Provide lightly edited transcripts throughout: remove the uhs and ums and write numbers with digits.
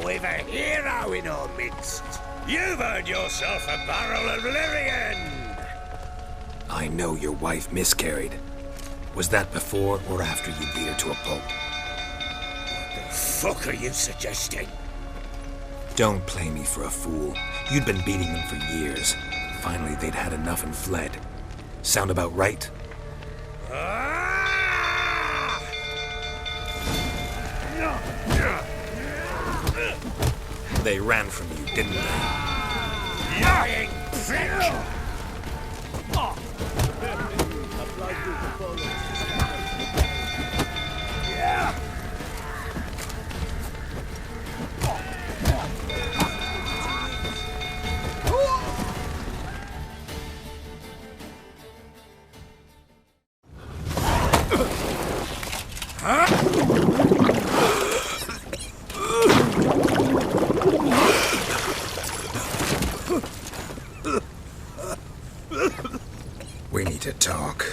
we've a hero in our midst. You've earned yourself a barrel of Lyrian. I know your wife miscarried. Was that before or after you beat her to a pulp? What the fuck are you suggesting? Don't play me for a fool. You'd been beating them for years. Finally, they'd had enough and fled. Sound about right? They ran from you, didn't they? Lying prick! We need to talk.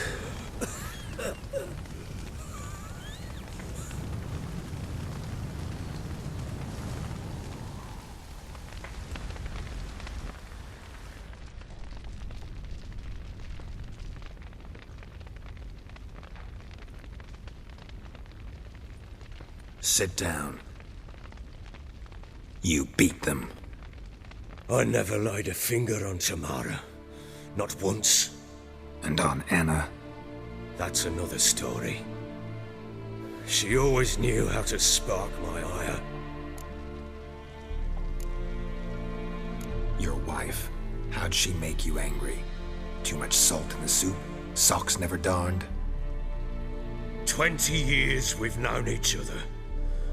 Sit down. You beat them. I never laid a finger on Tamara. Not once. And on Anna? That's another story. She always knew how to spark my ire. Your wife. How'd she make you angry? Too much salt in the soup? Socks never darned? 20 years we've known each other.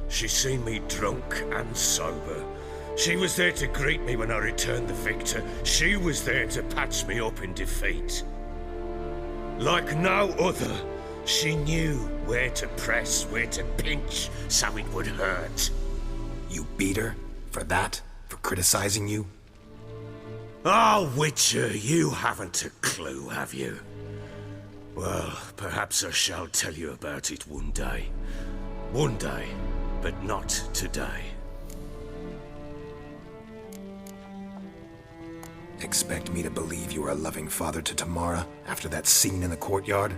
She's seen me drunk and sober. She was there to greet me when I returned the victor. She was there to patch me up in defeat. Like no other, she knew where to press, where to pinch, so it would hurt. You beat her? For that? For criticizing you? Oh, Witcher, you haven't a clue, have you? Well, perhaps I shall tell you about it one day. One day, but not today. Expect me to believe you are a loving father to Tamara after that scene in the courtyard?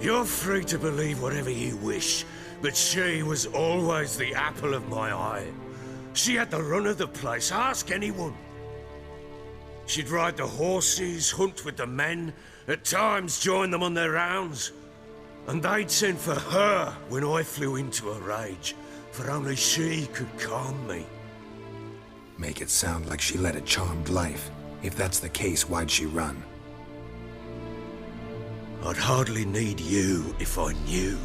You're free to believe whatever you wish, but she was always the apple of my eye. She had the run of the place, ask anyone. She'd ride the horses, hunt with the men, at times join them on their rounds. And they'd send for her when I flew into a rage, for only she could calm me. Make it sound like she led a charmed life. If that's the case, why'd she run? I'd hardly need you if I knew.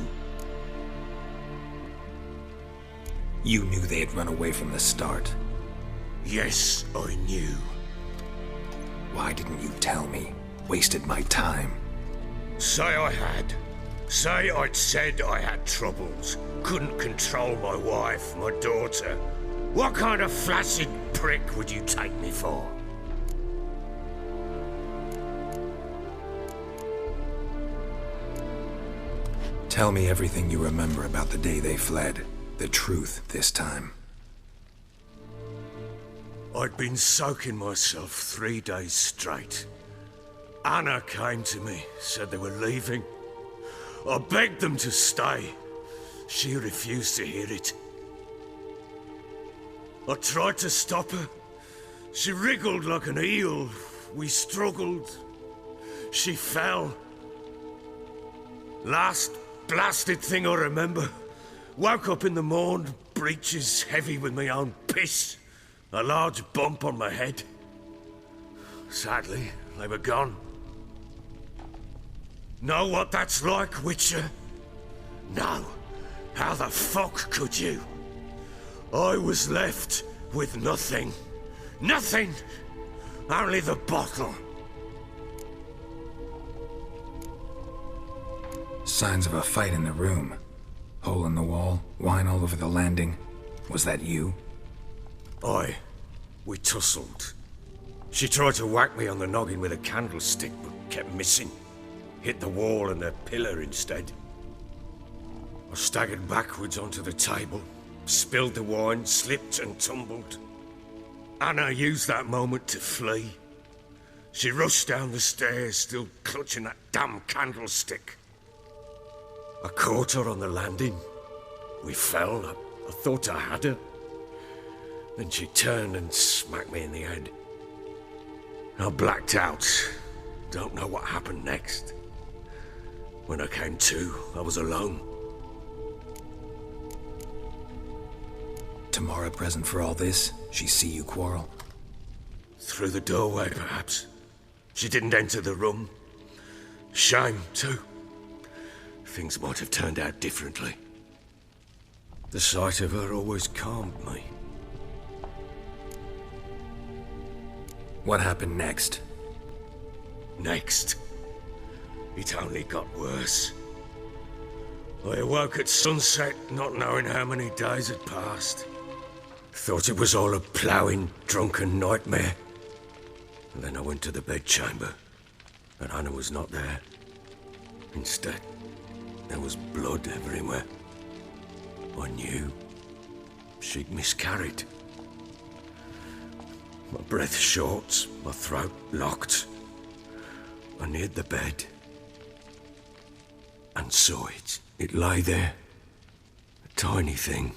You knew they had run away from the start. Yes, I knew. Why didn't you tell me? Wasted my time. Say I had. Say I'd said I had troubles. Couldn't control my wife, my daughter. What kind of flaccid prick would you take me for? Tell me everything you remember about the day they fled. The truth this time. I'd been soaking myself 3 days straight. Anna came to me, said they were leaving. I begged them to stay. She refused to hear it. I tried to stop her. She wriggled like an eel. We struggled. She fell. Last blasted thing I remember. Woke up in the morn, breeches heavy with my own piss. A large bump on my head. Sadly, they were gone. Know what that's like, Witcher? No. How the fuck could you? I was left with nothing. Nothing! Only the bottle. Signs of a fight in the room. Hole in the wall, wine all over the landing. Was that you? Aye. We tussled. She tried to whack me on the noggin with a candlestick, but kept missing. Hit the wall and the pillar instead. I staggered backwards onto the table. spilled the wine, slipped and tumbled. Anna used that moment to flee. She rushed down the stairs, still clutching that damn candlestick. I caught her on the landing. We fell. I thought I had her. Then she turned and smacked me in the head. I blacked out. Don't know what happened next. When I came to, I was alone. Tamara present for all this? She see you quarrel? Through the doorway, perhaps. She didn't enter the room. Shame, too. Things might have turned out differently. The sight of her always calmed me. What happened next? Next? It only got worse. I awoke at sunset, not knowing how many days had passed. Thought it was all a ploughing, drunken nightmare. And then I went to the bedchamber, and Anna was not there. Instead, there was blood everywhere. I knew she'd miscarried. My breath short, my throat locked. I neared the bed and saw it. It lay there, a tiny thing,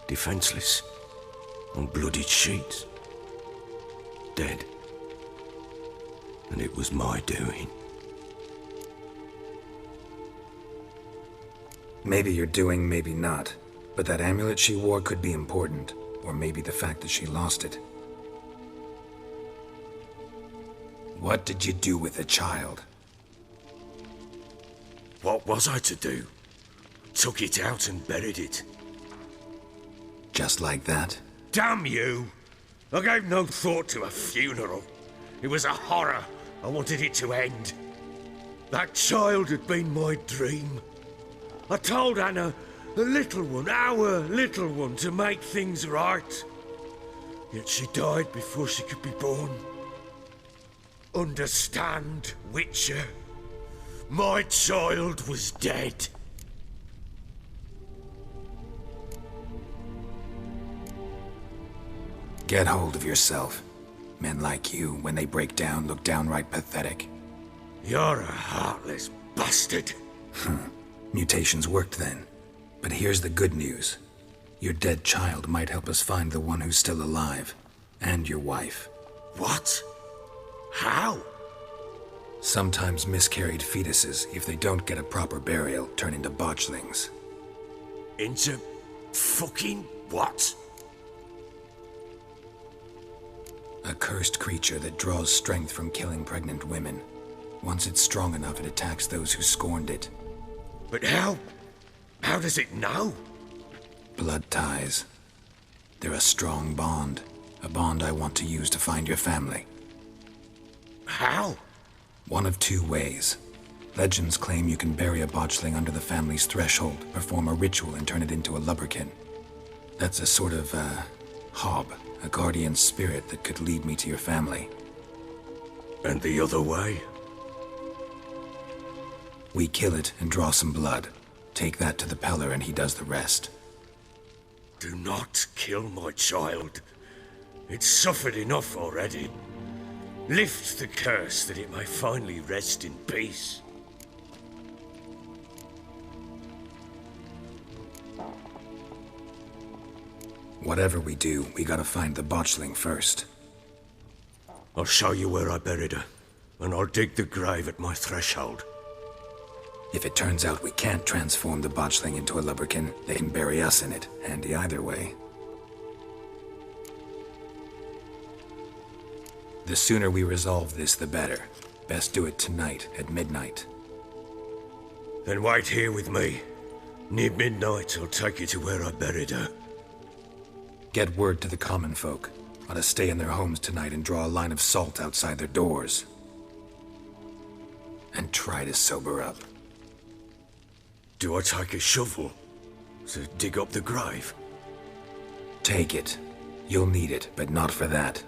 defenseless, on bloodied sheets, dead. And it was my doing. Maybe you're doing, maybe not. But that amulet she wore could be important. Or maybe the fact that she lost it. What did you do with the child? What was I to do? Took it out and buried it. Just like that? Damn you! I gave no thought to a funeral. It was a horror. I wanted it to end. That child had been my dream. I told Anna, the little one, our little one, to make things right. Yet she died before she could be born. Understand, Witcher? My child was dead. Get hold of yourself. Men like you, when they break down, look downright pathetic. You're a heartless bastard. Mutations worked then. But here's the good news. Your dead child might help us find the one who's still alive. And your wife. What? How? Sometimes miscarried fetuses, if they don't get a proper burial, turn into botchlings. Into fucking what? A cursed creature that draws strength from killing pregnant women. Once it's strong enough, it attacks those who scorned it. But how? How does it know? Blood ties. They're a strong bond. A bond I want to use to find your family. How? One of two ways. Legends claim you can bury a botchling under the family's threshold, perform a ritual, and turn it into a lubberkin. That's a sort of, hob, a guardian spirit that could lead me to your family. And the other way? We kill it and draw some blood. Take that to the Peller and he does the rest. Do not kill my child. It's suffered enough already. Lift the curse that it may finally rest in peace. Whatever we do, we gotta find the botchling first. I'll show you where I buried her, and I'll dig the grave at my threshold. If it turns out we can't transform the botchling into a lubberkin, they can bury us in it. Handy either way. The sooner we resolve this, the better. Best do it tonight, at midnight. Then wait here with me. Near midnight, I'll take you to where I buried her. Get word to the common folk. Ought to stay in their homes tonight and draw a line of salt outside their doors. And try to sober up. Do I take a shovel to dig up the grave? Take it. You'll need it, but not for that.